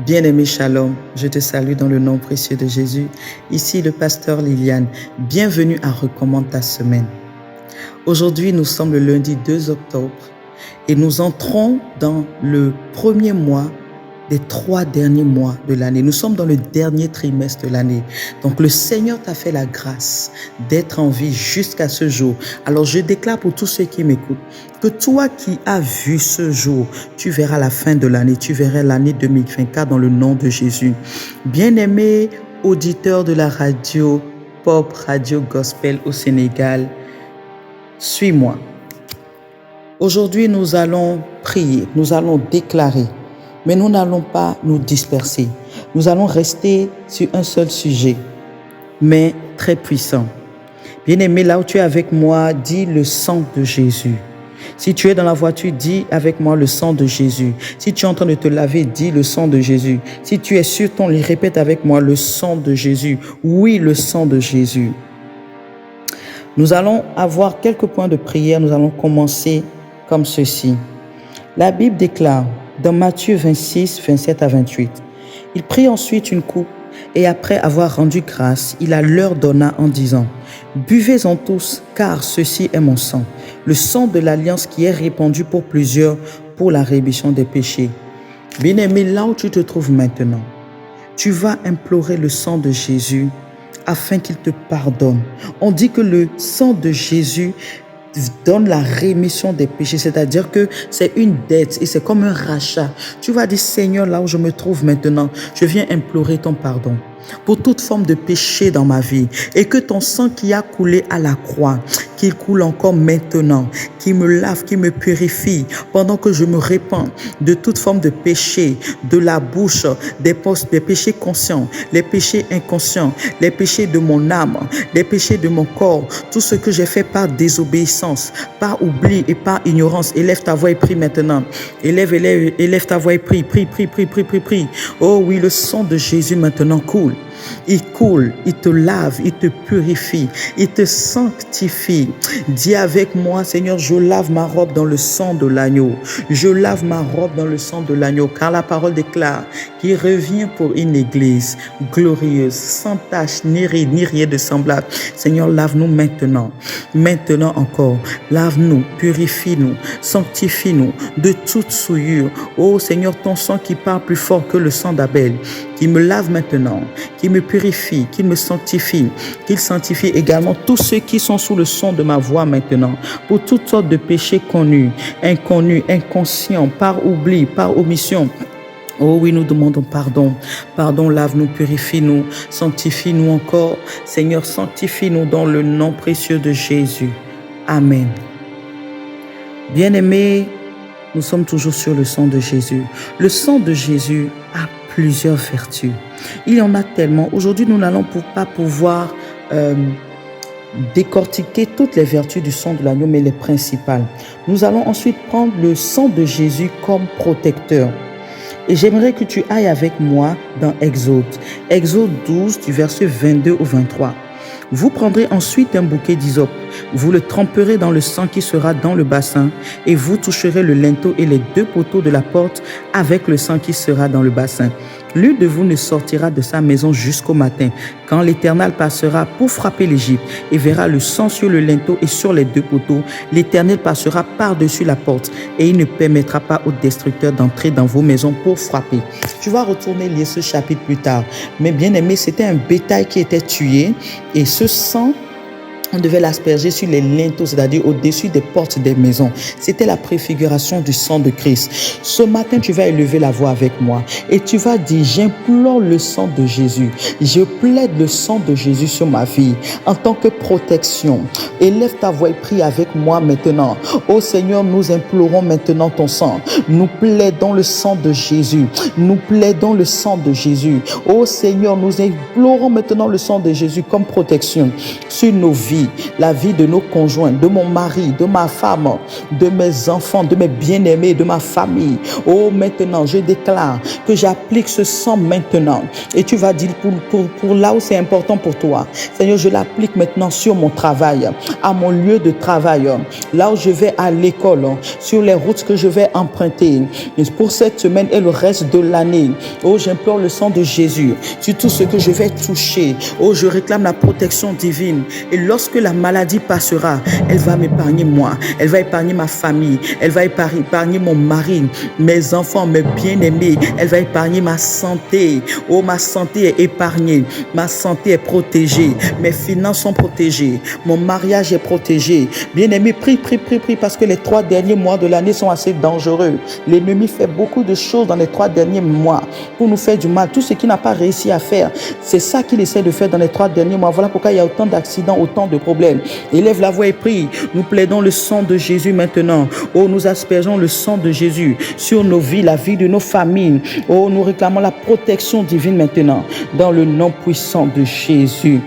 Bien-aimé Shalom, je te salue dans le nom précieux de Jésus. Ici le pasteur Liliane. Bienvenue à Recommande ta semaine. Aujourd'hui, nous sommes le lundi 2 octobre et nous entrons dans le premier mois des 3 derniers mois de l'année. Nous sommes dans le dernier trimestre de l'année. Donc le Seigneur t'a fait la grâce d'être en vie jusqu'à ce jour. Alors je déclare pour tous ceux qui m'écoutent que toi qui as vu ce jour, tu verras la fin de l'année, tu verras l'année 2024 dans le nom de Jésus. Bien-aimé auditeur de la radio pop, radio gospel au Sénégal, suis-moi. Aujourd'hui, nous allons prier, nous allons déclarer. Mais nous n'allons pas nous disperser. Nous allons rester sur un seul sujet, mais très puissant. Bien-aimé, là où tu es avec moi, dis le sang de Jésus. Si tu es dans la voiture, dis avec moi le sang de Jésus. Si tu es en train de te laver, dis le sang de Jésus. Si tu es sur ton lit, répète avec moi le sang de Jésus. Oui, le sang de Jésus. Nous allons avoir quelques points de prière. Nous allons commencer comme ceci. La Bible déclare dans Matthieu 26, 27 à 28. Il prit ensuite une coupe et après avoir rendu grâce, il la leur donna en disant « Buvez-en tous, car ceci est mon sang, le sang de l'alliance qui est répandu pour plusieurs pour la rémission des péchés. » Bien-aimé, là où tu te trouves maintenant, tu vas implorer le sang de Jésus afin qu'il te pardonne. On dit que le sang de Jésus donne la rémission des péchés, c'est-à-dire que c'est une dette et c'est comme un rachat. Tu vas dire, Seigneur, là où je me trouve maintenant, je viens implorer ton pardon pour toute forme de péché dans ma vie et que ton sang qui a coulé à la croix, qu'il coule encore maintenant, qui me lave, qui me purifie pendant que je me répands de toute forme de péché, de la bouche, des péchés conscients, les péchés inconscients, les péchés de mon âme, les péchés de mon corps, tout ce que j'ai fait par désobéissance, par oubli et par ignorance. Élève ta voix et prie maintenant. Élève ta voix et prie. Prie. Oh oui, le sang de Jésus maintenant coule. Il coule, il te lave, il te purifie, il te sanctifie. Dis avec moi, Seigneur, je lave ma robe dans le sang de l'agneau. Je lave ma robe dans le sang de l'agneau, car la parole déclare qu'il revient pour une église glorieuse, sans tache, ni ride, ni rien de semblable. Seigneur, lave-nous maintenant, maintenant encore. Lave-nous, purifie-nous, sanctifie-nous de toute souillure. Oh Seigneur, ton sang qui parle plus fort que le sang d'Abel, qui me lave maintenant, qui me purifie, qui me sanctifie, qu'il sanctifie également tous ceux qui sont sous le son de ma voix maintenant, pour toutes sortes de péchés connus, inconnus, inconscients, par oubli, par omission. Oh oui, nous demandons pardon. Pardon, lave-nous, purifie-nous, sanctifie-nous encore. Seigneur, sanctifie-nous dans le nom précieux de Jésus. Amen. Bien-aimés, nous sommes toujours sur le sang de Jésus. Le sang de Jésus a plusieurs vertus. Il y en a tellement. Aujourd'hui, nous n'allons pas pouvoir décortiquer toutes les vertus du sang de l'agneau, mais les principales. Nous allons ensuite prendre le sang de Jésus comme protecteur. Et j'aimerais que tu ailles avec moi dans Exode. Exode 12, du verset 22 au 23. Vous prendrez ensuite un bouquet d'hysope, vous le tremperez dans le sang qui sera dans le bassin et vous toucherez le linteau et les 2 poteaux de la porte avec le sang qui sera dans le bassin. L'une de vous ne sortira de sa maison jusqu'au matin, quand l'Éternel passera pour frapper l'Égypte et verra le sang sur le linteau et sur les 2 poteaux. L'Éternel passera par-dessus la porte et il ne permettra pas aux destructeurs d'entrer dans vos maisons pour frapper. Tu vas retourner lire ce chapitre plus tard. Mais bien aimé, c'était un bétail qui était tué et ce sang, on devait l'asperger sur les linteaux, c'est-à-dire au-dessus des portes des maisons. C'était la préfiguration du sang de Christ. Ce matin, tu vas élever la voix avec moi et tu vas dire, j'implore le sang de Jésus. Je plaide le sang de Jésus sur ma vie en tant que protection. Élève ta voix et prie avec moi maintenant. Oh Seigneur, nous implorons maintenant ton sang. Nous plaidons le sang de Jésus. Nous plaidons le sang de Jésus. Oh Seigneur, nous implorons maintenant le sang de Jésus comme protection sur nos vies, vie, la vie de nos conjoints, de mon mari, de ma femme, de mes enfants, de mes bien-aimés, de ma famille. Oh, maintenant, je déclare que j'applique ce sang maintenant. Et tu vas dire pour là où c'est important pour toi. Seigneur, je l'applique maintenant sur mon travail, à mon lieu de travail, là où je vais à l'école, sur les routes que je vais emprunter. Et pour cette semaine et le reste de l'année, oh, j'implore le sang de Jésus sur tout ce que je vais toucher. Oh, je réclame la protection divine. Et lorsque la maladie passera, elle va m'épargner moi. Elle va épargner ma famille. Elle va épargner mon mari, mes enfants, mes bien-aimés. Elle va épargner ma santé. Oh, ma santé est épargnée. Ma santé est protégée. Mes finances sont protégées. Mon mariage est protégé. Bien-aimé, prie, parce que les 3 derniers mois de l'année sont assez dangereux. L'ennemi fait beaucoup de choses dans les 3 derniers mois pour nous faire du mal. Tout ce qu'il n'a pas réussi à faire, c'est ça qu'il essaie de faire dans les 3 derniers mois. Voilà pourquoi il y a autant d'accidents, autant de problèmes. Élève la voix et prie. Nous plaidons le sang de Jésus maintenant. Oh, nous aspergeons le sang de Jésus sur nos vies, la vie de nos familles. Oh, nous réclamons la protection divine maintenant dans le nom puissant de Jésus.